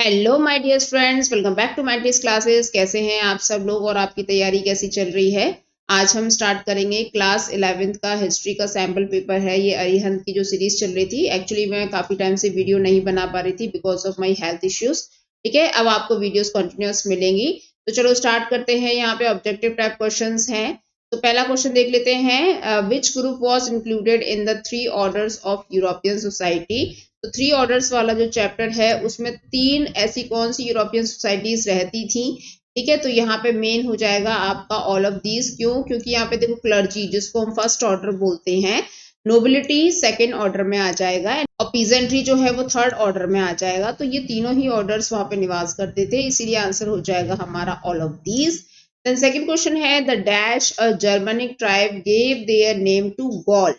Hello my dear friends, welcome back to my dear classes. कैसे हैं आप सब लोग और आपकी तैयारी कैसी चल रही है। आज हम स्टार्ट करेंगे क्लास 11th का हिस्ट्री का सैम्पल पेपर है। ये अरिहंत की जो सीरीज चल रही थी, एक्चुअली मैं काफ़ी टाइम से वीडियो नहीं बना पा रही थी because of my health issues. ठीक है, अब आपको वीडियोस कंटिन्यूस मिलेंगी। तो चलो स्टार्ट करते हैं। यहाँ पे ऑब्जेक्टिव टाइप क्वेश्चन हैं। तो पहला क्वेश्चन देख लेते हैं। Which group was included in the 3 orders of European society. तो 3 ऑर्डर्स वाला जो चैप्टर है उसमें 3 ऐसी कौन सी यूरोपियन सोसाइटीज रहती थी। ठीक है, तो यहाँ पे मेन हो जाएगा आपका ऑल ऑफ दीज। क्यों? क्योंकि यहाँ पे देखो, क्लर्जी जिसको हम फर्स्ट ऑर्डर बोलते हैं, नोबिलिटी सेकंड ऑर्डर में आ जाएगा और पीजेंट्री जो है वो थर्ड ऑर्डर में आ जाएगा। तो ये तीनों ही ऑर्डर्स वहां पे निवास करते थे, इसीलिए आंसर हो जाएगा हमारा all of these. Then second question है the dash a Germanic tribe gave their name to Gaul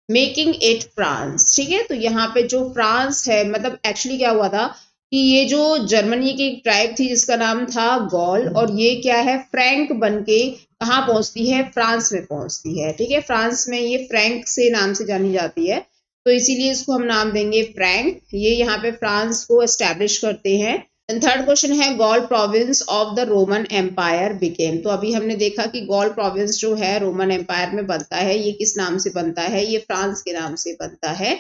making it France. ठीक है, तो यहाँ पे जो फ्रांस है, मतलब एक्चुअली क्या हुआ था कि ये जो जर्मनी की एक ट्राइब थी जिसका नाम था गॉल, और ये क्या है, फ्रैंक बन के कहाँ पहुंचती है, फ्रांस में पहुंचती है। ठीक है, फ्रांस में ये फ्रैंक से नाम से जानी जाती है, तो इसीलिए इसको हम नाम देंगे फ्रैंक। ये यहाँ पे फ्रांस को एस्टेब्लिश करते हैं। थर्ड क्वेश्चन है Gaul province of the Roman empire became. तो अभी हमने देखा कि गॉल प्रोविंस जो है रोमन एम्पायर में बनता है, ये किस नाम से बनता है, ये फ्रांस के नाम से बनता है।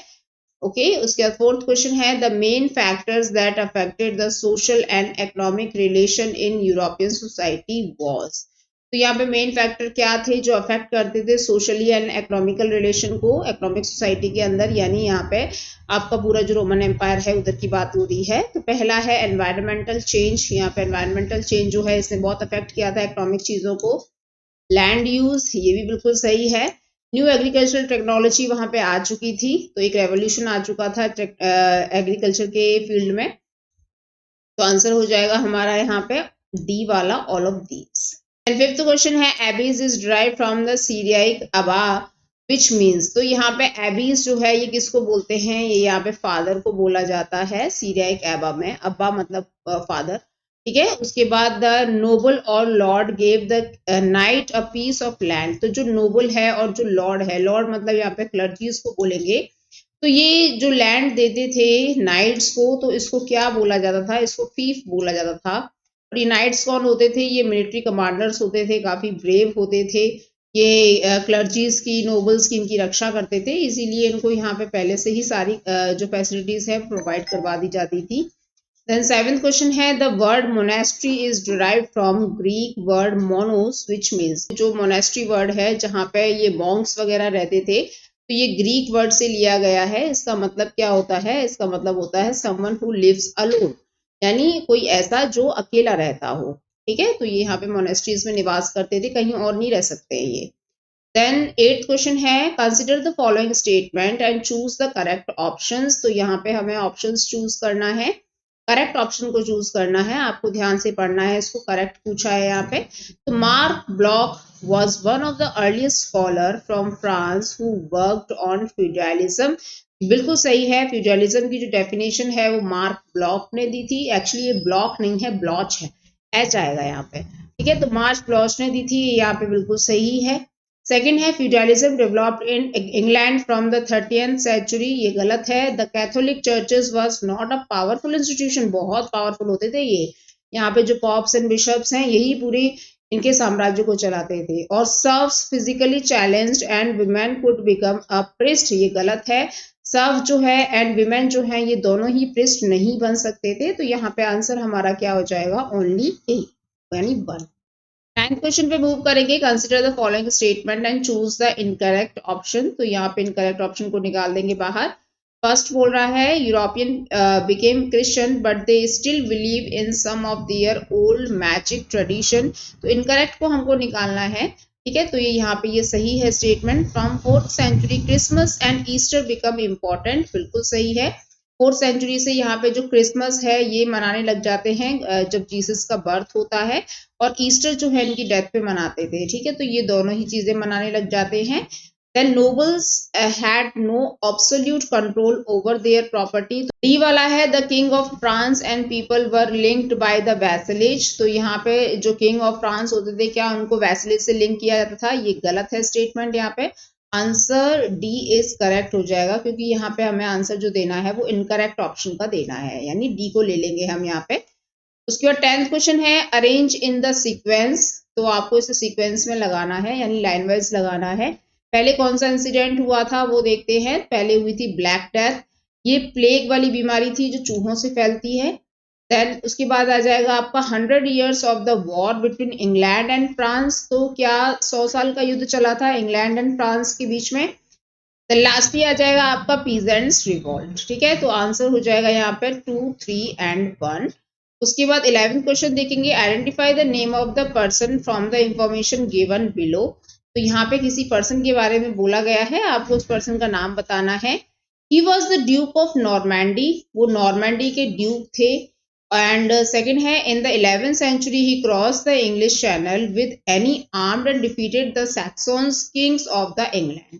ओके, उसके बाद फोर्थ क्वेश्चन है the main factors that affected the social and economic relation in European society was. तो यहाँ पे मेन फैक्टर क्या थे जो अफेक्ट करते थे सोशली एंड इकोनॉमिकल रिलेशन को इकोनॉमिक सोसाइटी के अंदर, यानी यहाँ पे आपका पूरा जो रोमन एम्पायर है उधर की बात हो रही है। तो पहला है एनवायरमेंटल चेंज। यहाँ पे एनवायरमेंटल चेंज जो है इसने बहुत अफेक्ट किया था इकोनॉमिक चीजों को। लैंड यूज, ये भी बिल्कुल सही है। न्यू एग्रीकल्चरल टेक्नोलॉजी वहां पे आ चुकी थी, तो एक रेवोल्यूशन आ चुका था एग्रीकल्चर के फील्ड में। तो आंसर हो जाएगा हमारा यहाँ पे डी वाला, all of these. And fifth question है abbeys is derived from the Syriac abba which means. तो यहाँ पे एबीज जो है ये किसको बोलते हैं, ये यहाँ पे फादर को बोला जाता है सीरियाइक अबा में। अब्बा मतलब फादर। ठीक है, उसके बाद द नोबल और lord gave the knight a piece of land. तो जो नोबल है और जो लॉर्ड है, लॉर्ड मतलब यहाँ पे क्लर्जीज को बोलेंगे, तो ये जो लैंड देते थे नाइट्स को, तो इसको क्या बोला जाता था, इसको फीफ बोला जाता था। और ये नाइट्स कौन होते थे, ये मिलिट्री कमांडर्स होते थे, काफी ब्रेव होते थे। ये क्लर्जीज की, नोबल्स की इनकी रक्षा करते थे, इसीलिए इनको यहाँ पे पहले से ही सारी जो फैसिलिटीज है प्रोवाइड करवा दी जाती थी। देन सेवेंथ क्वेश्चन है the word monastery is derived from Greek word monos which means. जो मोनेस्ट्री वर्ड है जहाँ पे ये मॉन्क्स वगैरह रहते थे, तो ये ग्रीक वर्ड से लिया गया है। इसका मतलब क्या होता है, इसका मतलब होता है समवन हु लिव्स अलोन, यानी कोई ऐसा जो अकेला रहता हो। ठीक है, तो ये यहाँ पे मोनेस्ट्रीज में निवास करते थे, कहीं और नहीं रह सकते हैं ये। देन एट्थ क्वेश्चन है consider the following statement and choose the correct options. तो यहाँ पे हमें ऑप्शंस चूज करना है, करेक्ट ऑप्शन को चूज करना है, आपको ध्यान से पढ़ना है इसको। करेक्ट पूछा है यहाँ पे। तो mark block was one of the earliest scholar from France who worked on feudalism। बिल्कुल सही है, फ्यूडलिज्म की जो डेफिनेशन है वो मार्क ब्लॉक ने दी थी। एक्चुअली ये ब्लॉक नहीं है, ब्लॉच है, एच आएगा यहाँ पे। ठीक है, तो मार्क ब्लॉच ने दी थी, यहाँ पे बिल्कुल सही है। सेकंड है feudalism developed in England from the 30th century, ये गलत है। The Catholic churches was not a powerful institution, बहुत पावरफुल होते थे ये। यहाँ पे जो पॉप्स एंड बिशप्स हैं यही पूरी इनके साम्राज्य को चलाते थे। और serves physically challenged and women could become a priest, ये गलत है। सर्व जो है एंड विमेन जो है ये दोनों ही प्रिस्ट नहीं बन सकते थे। तो यहाँ पे आंसर हमारा क्या हो जाएगा, ओनली ए, यानी 1। नाइन्थ क्वेश्चन पे मूव करेंगे। Consider the following statement and choose the incorrect option. तो यहाँ पे इनकरेक्ट ऑप्शन को निकाल देंगे बाहर। फर्स्ट बोल रहा है European became Christian but they still believe in some of their old magic tradition. तो इनकरेक्ट को हमको निकालना है। ठीक है, तो ये यहाँ पे ये सही है statement. From 4th century Christmas and Easter become important, बिल्कुल सही है। 4th सेंचुरी से यहाँ पे जो क्रिसमस है ये मनाने लग जाते हैं जब जीसस का बर्थ होता है, और ईस्टर जो है इनकी डेथ पे मनाते थे। ठीक है, तो ये दोनों ही चीजें मनाने लग जाते हैं। Then nobles had no absolute control over their property। तो डी वाला है the king of France and people were linked by the vassalage. तो यहाँ पे जो किंग ऑफ फ्रांस होते थे क्या उनको वैसलेज से लिंक किया जाता था, ये गलत है स्टेटमेंट यहाँ पे। आंसर डी इज करेक्ट हो जाएगा, क्योंकि यहाँ पे हमें आंसर जो देना है वो इनकरेक्ट ऑप्शन का देना है, यानी डी को ले लेंगे हम यहाँ पे। उसके बाद 10th क्वेश्चन है अरेंज इन द सीक्वेंस, तो आपको इसे सीक्वेंस में लगाना है, यानी लाइन वाइज लगाना है। पहले कौन सा इंसिडेंट हुआ था वो देखते हैं। पहले हुई थी ब्लैक डेथ, ये प्लेग वाली बीमारी थी जो चूहों से फैलती है। देन उसके बाद आ जाएगा आपका 100 years of the war between England and France, तो क्या 100 साल का युद्ध चला था इंग्लैंड एंड फ्रांस के बीच में। तो लास्ट ही आ जाएगा आपका पीजेंट्स रिवॉल्ट, ठीक है। तो आंसर हो जाएगा यहाँ पे 2, 3 एंड 1। उसके बाद 11th क्वेश्चन देखेंगे identify the name of the person from the information given below, तो यहाँ पे किसी पर्सन के बारे में बोला गया है, आपको उस पर्सन का नाम बताना है। He was the duke of Normandy, वो नॉर्मैंडी के ड्यूक थे। एंड सेकंड है in the 11th century he cross the English channel with any armed and defeated the Saxons kings of the England.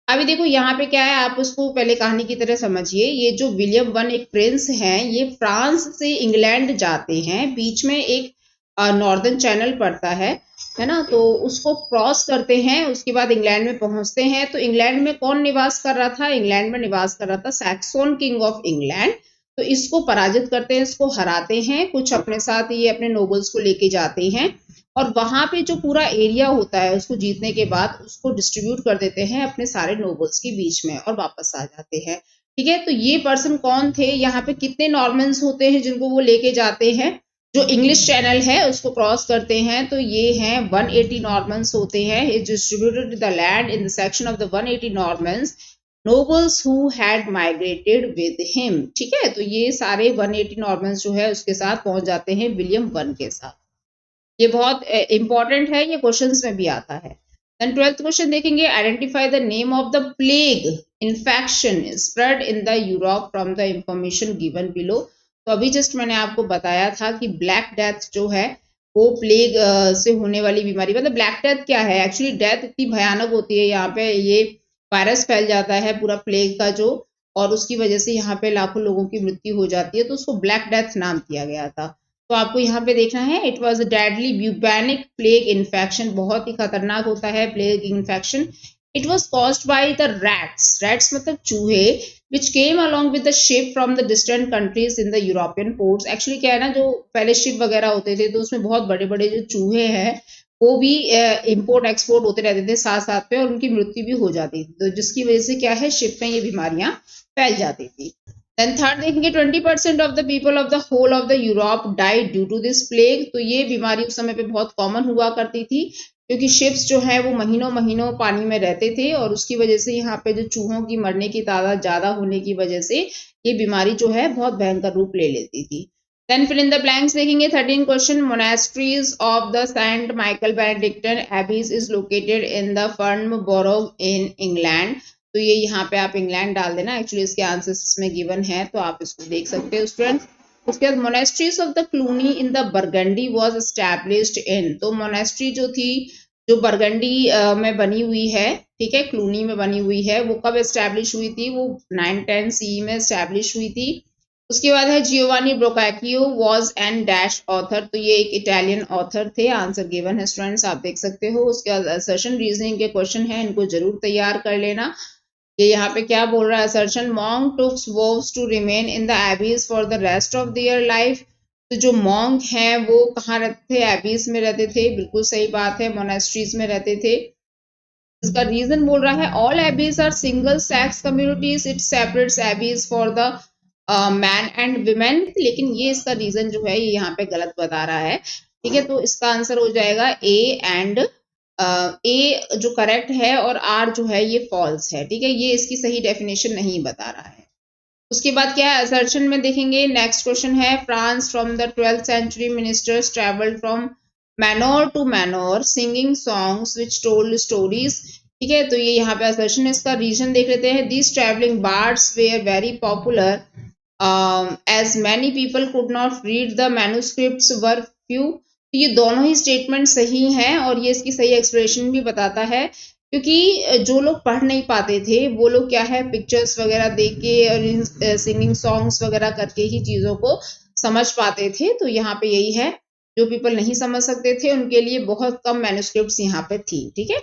अभी देखो यहाँ पे क्या है, आप उसको पहले कहानी की तरह समझिए। ये जो विलियम वन एक प्रिंस हैं, ये फ्रांस से इंग्लैंड जाते हैं, बीच में एक नॉर्दर्न चैनल पड़ता है ना, तो उसको क्रॉस करते हैं, उसके बाद इंग्लैंड में पहुंचते हैं। तो इंग्लैंड में कौन निवास कर रहा था, इंग्लैंड में निवास कर रहा था सैक्सन किंग ऑफ इंग्लैंड। तो इसको पराजित करते हैं, इसको हराते हैं, कुछ अपने साथ ये अपने नोबल्स को लेके जाते हैं, और वहां पे जो पूरा एरिया होता है उसको जीतने के बाद उसको डिस्ट्रीब्यूट कर देते हैं अपने सारे नोबल्स के बीच में और वापस आ जाते हैं, ठीक है। तो ये पर्सन कौन थे, यहाँ पे कितने नॉर्मन्स होते हैं जिनको वो लेके जाते हैं, जो इंग्लिश चैनल है उसको क्रॉस करते हैं, तो ये हैं 180 नॉर्मन्स होते हैं। It distributed the land in the section of the 180 Normans nobles who had migrated with him, ठीक है। तो ये सारे 180 नॉर्मन्स जो है उसके साथ पहुंच जाते हैं विलियम वन के साथ। ये बहुत इंपॉर्टेंट है, ये क्वेश्चंस में भी आता है। देन 12th क्वेश्चन देखेंगे identify the name of the plague infection spread in the Europe from the information given below. तो अभी जस्ट मैंने आपको बताया था कि ब्लैक डेथ जो है वो प्लेग से होने वाली बीमारी, मतलब ब्लैक डेथ क्या है, एक्चुअली डेथ इतनी भयानक होती है, यहाँ पे ये वायरस फैल जाता है पूरा प्लेग का जो, और उसकी वजह से यहाँ पे लाखों लोगों की मृत्यु हो जाती है, तो उसको ब्लैक डेथ नाम दिया गया था। तो आपको यहाँ पे देखना है it was a deadly bubonic plague infection, बहुत ही खतरनाक होता है plague infection. It was caused by the rats, rats मतलब चूहे, which came along with the ship from the distant countries in the European ports. Actually क्या है ना, जो पहले शिप वगैरह होते थे तो उसमें बहुत बड़े बड़े जो चूहे हैं वो भी इम्पोर्ट एक्सपोर्ट होते रहते थे साथ साथ में, और उनकी मृत्यु भी हो जाती थी, तो जिसकी वजह से क्या है शिप में ये बीमारियां फैल जाती थी। देन थर्ड देखेंगे 20% of the people of the whole of the Europe died due to this plague. तो ये बीमारी उस समय पे बहुत कॉमन हुआ करती थी, क्योंकि शिप्स जो है वो महीनों महीनों पानी में रहते थे, और उसकी वजह से यहाँ पे जो चूहों की मरने की तादाद ज्यादा होने की वजह से ये बीमारी जो है बहुत भयंकर रूप ले लेती थी। देन फिर इन द ब्लैंक्स देखेंगे 13 question monasteries of the saint Michael Benedictine abbeys is located in the Farnborough in England. तो ये यहाँ पे आप इंग्लैंड डाल देना, एक्चुअली इसके आंसर्स इसमें गिवन है तो आप इसको देख सकते हो स्टूडेंट्स। उसके बाद monasteries of the Clooney in the burgundy was established in, तो मोनेस्ट्री जो थी जो बरगंडी में बनी हुई है, ठीक है, क्लूनी में बनी हुई है, वो कब एस्टैब्लिश हुई थी, वो 910 CE में एस्टैब्लिश हुई थी। उसके बाद है जियोवानी ब्रोकाकियो वाज एन डैश ऑथर, तो ये एक इटालियन ऑथर थे, आंसर गिवन है स्टूडेंट्स आप देख सकते हो। उसके बाद असर्शन रीजनिंग के क्वेश्चन है, इनको जरूर तैयार कर लेना। ये यहाँ पे क्या बोल रहा है, assertion monks took vows to remain in the abbeys for the rest of their life. तो जो मॉन्ग हैं वो कहाँ रहते थे, एबीज में रहते थे, बिल्कुल सही बात है, मोनेस्ट्रीज में रहते थे। इसका रीजन बोल रहा है all abbeys are single sex communities, it separates abbeys for the man and women, लेकिन ये इसका रीजन जो है ये यहाँ पे गलत बता रहा है, ठीक है। तो इसका आंसर हो जाएगा ए एंड ए जो करेक्ट है और आर जो है ये फॉल्स है, ठीक है, ये इसकी सही डेफिनेशन नहीं बता रहा है। उसके बाद क्या है असर्शन में देखेंगे, नेक्स्ट क्वेश्चन है France from the 12th century ministers travelled from manor to manor singing songs which told stories, ठीक है। तो ये यहाँ पे असर्शन है, इसका रीजन देख लेते हैं। These travelling bards were very popular as many people could not read the manuscripts were few। तो ये दोनों ही स्टेटमेंट सही हैं और ये इसकी सही एक्सप्रेशन भी बताता है, क्योंकि जो लोग पढ़ नहीं पाते थे वो लोग क्या है पिक्चर्स वगैरह देख के और सिंगिंग सॉन्ग्स वगैरह करके ही चीजों को समझ पाते थे। तो यहाँ पे यही है, जो पीपल नहीं समझ सकते थे उनके लिए बहुत कम मैन्युस्क्रिप्ट्स यहाँ पे थी, ठीक है।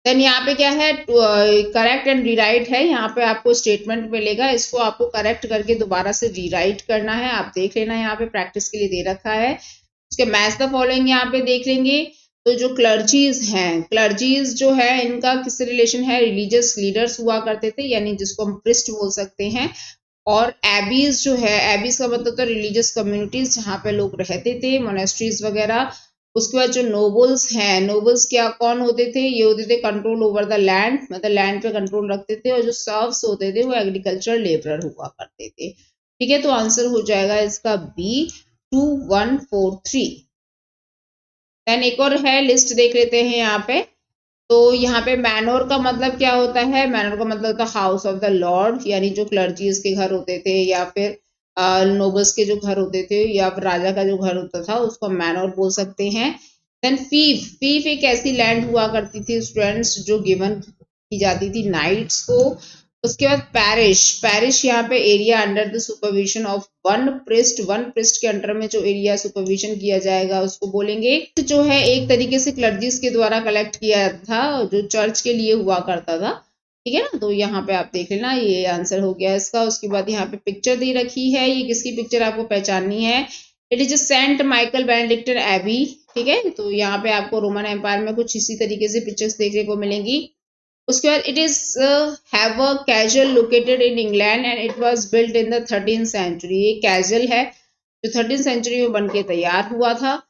देन यहाँ पे क्या है, करेक्ट एंड रीराइट है। यहाँ पे आपको स्टेटमेंट मिलेगा, इसको आपको करेक्ट करके दोबारा से रीराइट करना है। आप देख लेना, यहाँ पे प्रैक्टिस के लिए दे रखा है। उसके मैच द फॉलोइंग यहाँ पे देख लेंगे। तो जो क्लर्जीज हैं, क्लर्जीज जो है इनका किससे रिलेशन है, रिलीजियस लीडर्स हुआ करते थे, यानी जिसको हम प्रिस्ट बोल सकते हैं। और एबीज जो है, एबीज का मतलब तो रिलीजियस कम्युनिटीज जहाँ पे लोग रहते थे, मोनेस्ट्रीज वगैरह। उसके बाद जो नोबल्स हैं, नोबल्स क्या कौन होते थे, ये होते थे कंट्रोल ओवर द लैंड, मतलब लैंड पे कंट्रोल रखते थे। और जो सर्व्स होते थे वो एग्रीकल्चर लेबरर हुआ करते थे। ठीक है, तो आंसर हो जाएगा इसका बी 2143। देन एक और है, लिस्ट देख लेते हैं यहाँ पे। तो यहाँ पे मैनोर का मतलब क्या होता है, मैनोर का मतलब होता है हाउस ऑफ द लॉर्ड, यानी जो क्लर्जीज के घर होते थे या फिर नोबल्स के जो घर होते थे या फिर राजा का जो घर होता था उसको मैनोर बोल सकते हैं। देन फीफ, फीफ एक ऐसी लैंड हुआ करती थी स्टूडेंट्स जो गिवन की जाती थी नाइट्स को। उसके बाद पैरिश, पैरिश यहाँ पे area under the supervision of one priest, one priest के अंडर में जो एरिया सुपरविजन किया जाएगा उसको बोलेंगे। जो है एक तरीके से क्लर्जीज के द्वारा कलेक्ट किया था, जो चर्च के लिए हुआ करता था। ठीक है ना, तो यहाँ पे आप देख लेना, ये आंसर हो गया इसका। उसके बाद यहाँ पे पिक्चर दे रखी है, ये किसकी पिक्चर आपको पहचाननी है। It is saint Michael Benedictine abbey. ठीक है, तो यहाँ पे आपको रोमन एम्पायर में कुछ इसी तरीके से पिक्चर्स देखने को मिलेंगी। उसके बाद it is have a castle located in England and it was built in the 13th century. ये कैजल है जो 13th सेंचुरी में बन के तैयार हुआ था।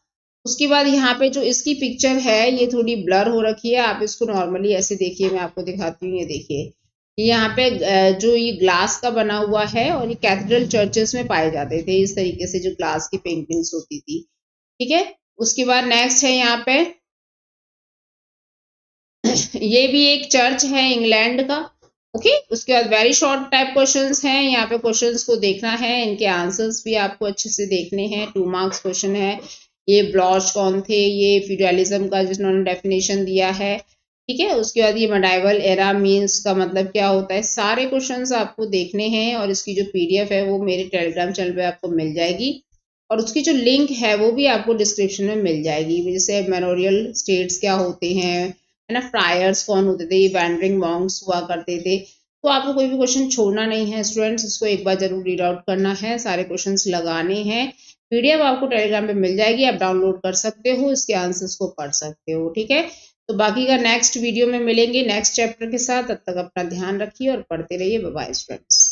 उसके बाद यहाँ पे जो इसकी पिक्चर है ये थोड़ी ब्लर हो रखी है, आप इसको नॉर्मली ऐसे देखिए, मैं आपको दिखाती हूँ। ये देखिए, यहाँ पे जो ये ग्लास का बना हुआ है और ये कैथेड्रल चर्चेस में पाए जाते थे इस तरीके से, जो ग्लास की पेंटिंग्स होती थी। ठीक है, उसके बाद नेक्स्ट है यहाँ पे ये भी एक चर्च है इंग्लैंड का। ओके, उसके बाद वेरी शॉर्ट टाइप क्वेश्चंस हैं, यहाँ पे क्वेश्चंस को देखना है, इनके आंसर्स भी आपको अच्छे से देखने हैं। 2 मार्क्स क्वेश्चन है। ये ब्लॉच कौन थे, ये फ्यूडलिज्म का जिन्होंने डेफिनेशन दिया है। ठीक है, उसके बाद ये मेडाइवल एरा मीन्स का मतलब क्या होता है। सारे क्वेश्चंस आपको देखने हैं और इसकी जो पीडीएफ है वो मेरे टेलीग्राम चैनल पे आपको मिल जाएगी और उसकी जो लिंक है वो भी आपको डिस्क्रिप्शन में मिल जाएगी। जैसे मेमोरियल स्टेट्स क्या होते हैं, है ना, फ्रायर्स कौन होते थे, ये वैंडरिंग मॉन्क्स हुआ करते थे। तो आपको कोई भी क्वेश्चन छोड़ना नहीं है स्टूडेंट्स, इसको एक बार जरूर रीड आउट करना है, सारे क्वेश्चंस लगाने हैं। पीडीएफ आपको टेलीग्राम पे मिल जाएगी, आप डाउनलोड कर सकते हो, इसके आंसर्स को पढ़ सकते हो। ठीक है, तो बाकी का नेक्स्ट वीडियो में मिलेंगे नेक्स्ट चैप्टर के साथ। तब तक अपना ध्यान रखिए और पढ़ते रहिए। Bye bye students.